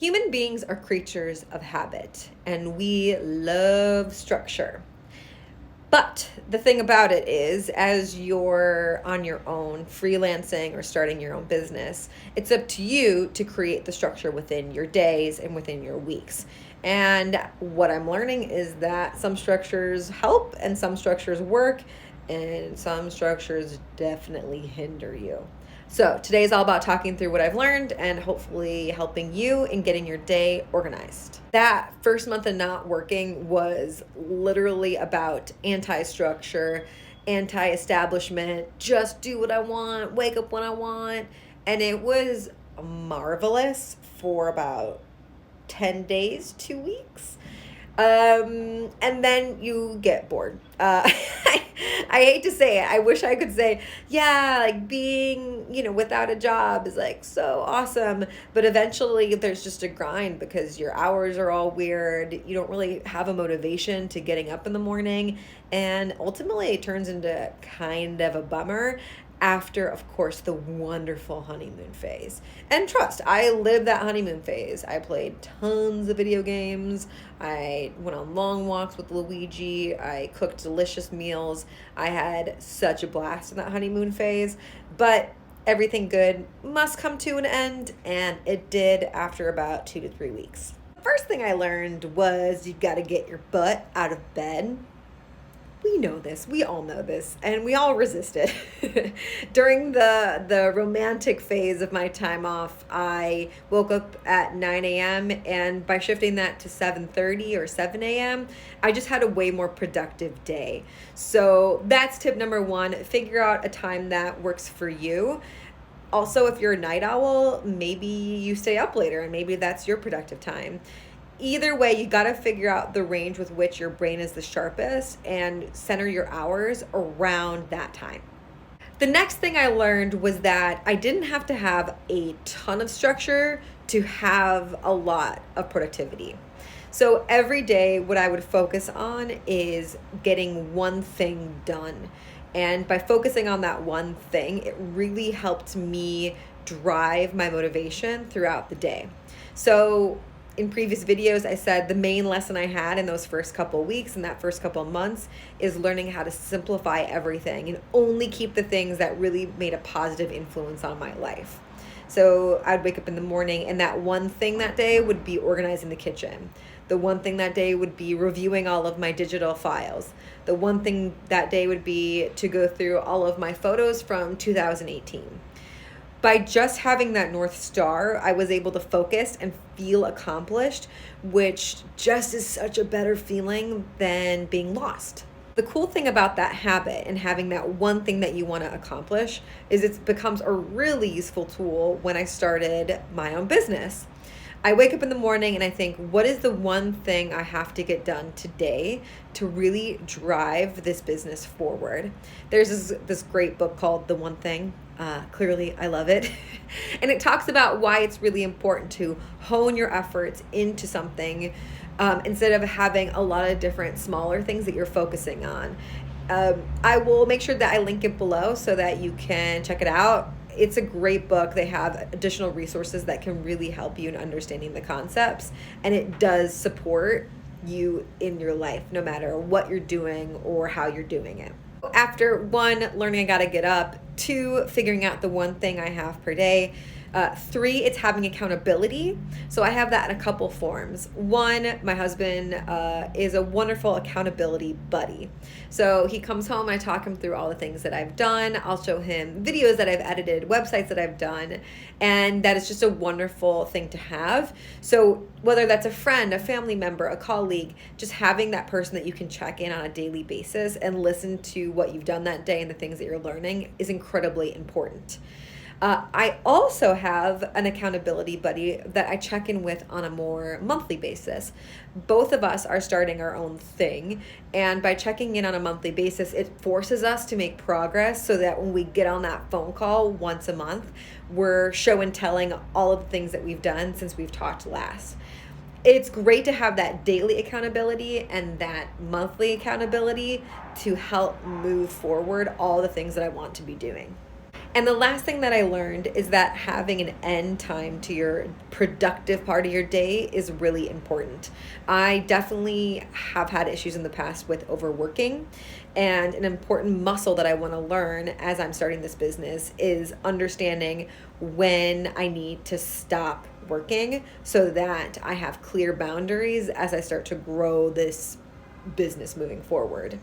Human beings are creatures of habit and we love structure. But the thing about it is, as you're on your own, freelancing or starting your own business, it's up to you to create the structure within your days and within your weeks. And what I'm learning is that some structures help and some structures work, and some structures definitely hinder you. So today is all about talking through what I've learned and hopefully helping you in getting your day organized. That first month of not working was literally about anti-structure, anti-establishment, just do what I want, wake up when I want. And it was marvelous for about 10 days, 2 weeks. And then you get bored. I hate to say it. I wish I could say, yeah, like being, without a job is like so awesome. But eventually there's just a grind because your hours are all weird. You don't really have a motivation to getting up in the morning. And ultimately it turns into kind of a bummer after, of course, the wonderful honeymoon phase. And trust, I lived that honeymoon phase. I played tons of video games. I went on long walks with Luigi. I cooked delicious meals. I had such a blast in that honeymoon phase. But everything good must come to an end, and it did after about 2 to 3 weeks. The first thing I learned was you got to get your butt out of bed. We know this, we all know this, and we all resist it. During the romantic phase of my time off, I woke up at 9 a.m. and by shifting that to 7:30 or 7 a.m., I just had a way more productive day. So that's tip number one, figure out a time that works for you. Also, if you're a night owl, maybe you stay up later and maybe that's your productive time. Either way, you got to figure out the range with which your brain is the sharpest and center your hours around that time. The next thing I learned was that I didn't have to have a ton of structure to have a lot of productivity. So every day, what I would focus on is getting one thing done. And by focusing on that one thing, it really helped me drive my motivation throughout the day. So in previous videos, I said the main lesson I had in those first couple weeks and that first couple months is learning how to simplify everything and only keep the things that really made a positive influence on my life. So I'd wake up in the morning and that one thing that day would be organizing the kitchen. The one thing that day would be reviewing all of my digital files. The one thing that day would be to go through all of my photos from 2018. By just having that North Star, I was able to focus and feel accomplished, which just is such a better feeling than being lost. The cool thing about that habit and having that one thing that you want to accomplish is it becomes a really useful tool when I started my own business. I wake up in the morning and I think, what is the one thing I have to get done today to really drive this business forward? There's this great book called The One Thing. Clearly, I love it. And it talks about why it's really important to hone your efforts into something instead of having a lot of different smaller things that you're focusing on. I will make sure that I link it below so that you can check it out. It's a great book. They have additional resources that can really help you in understanding the concepts, and it does support you in your life, no matter what you're doing or how you're doing it. After one, learning I gotta get up, two, figuring out the one thing I have per day, three, it's having accountability. So I have that in a couple forms. One, my husband is a wonderful accountability buddy. So he comes home, I talk him through all the things that I've done. I'll show him videos that I've edited, websites that I've done, and that is just a wonderful thing to have. So whether that's a friend, a family member, a colleague, just having that person that you can check in on a daily basis and listen to what you've done that day and the things that you're learning is incredibly important. I also have an accountability buddy that I check in with on a more monthly basis. Both of us are starting our own thing, and by checking in on a monthly basis, it forces us to make progress so that when we get on that phone call once a month, we're show and telling all of the things that we've done since we've talked last. It's great to have that daily accountability and that monthly accountability to help move forward all the things that I want to be doing. And the last thing that I learned is that having an end time to your productive part of your day is really important. I definitely have had issues in the past with overworking, and an important muscle that I want to learn as I'm starting this business is understanding when I need to stop working so that I have clear boundaries as I start to grow this business moving forward.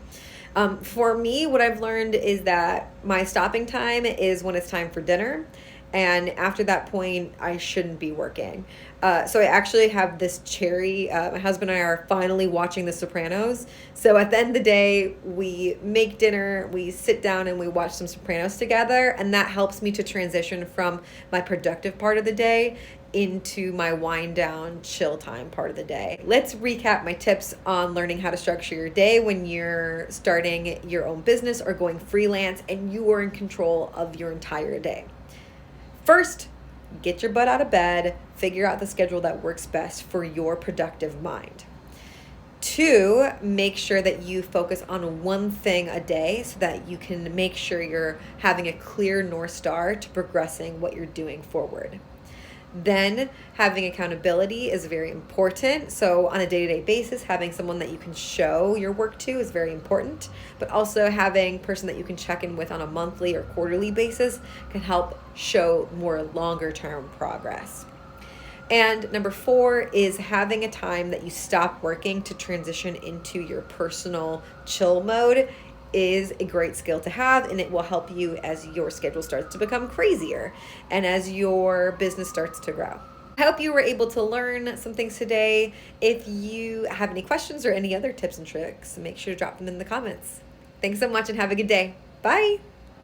For me, what I've learned is that my stopping time is when it's time for dinner. And after that point, I shouldn't be working. So I actually have this cherry. My husband and I are finally watching The Sopranos. So at the end of the day, we make dinner, we sit down and we watch some Sopranos together. And that helps me to transition from my productive part of the day into my wind down, chill time part of the day. Let's recap my tips on learning how to structure your day when you're starting your own business or going freelance and you are in control of your entire day. First, get your butt out of bed, figure out the schedule that works best for your productive mind. 2, make sure that you focus on one thing a day so that you can make sure you're having a clear North Star to progressing what you're doing forward. Then having accountability is very important. So on a day-to-day basis, having someone that you can show your work to is very important, but also having a person that you can check in with on a monthly or quarterly basis can help show more longer-term progress. And number 4 is having a time that you stop working to transition into your personal chill mode is a great skill to have, and it will help you as your schedule starts to become crazier and as your business starts to grow. I hope you were able to learn some things today. If you have any questions or any other tips and tricks, make sure to drop them in the comments. Thanks so much and have a good day. Bye.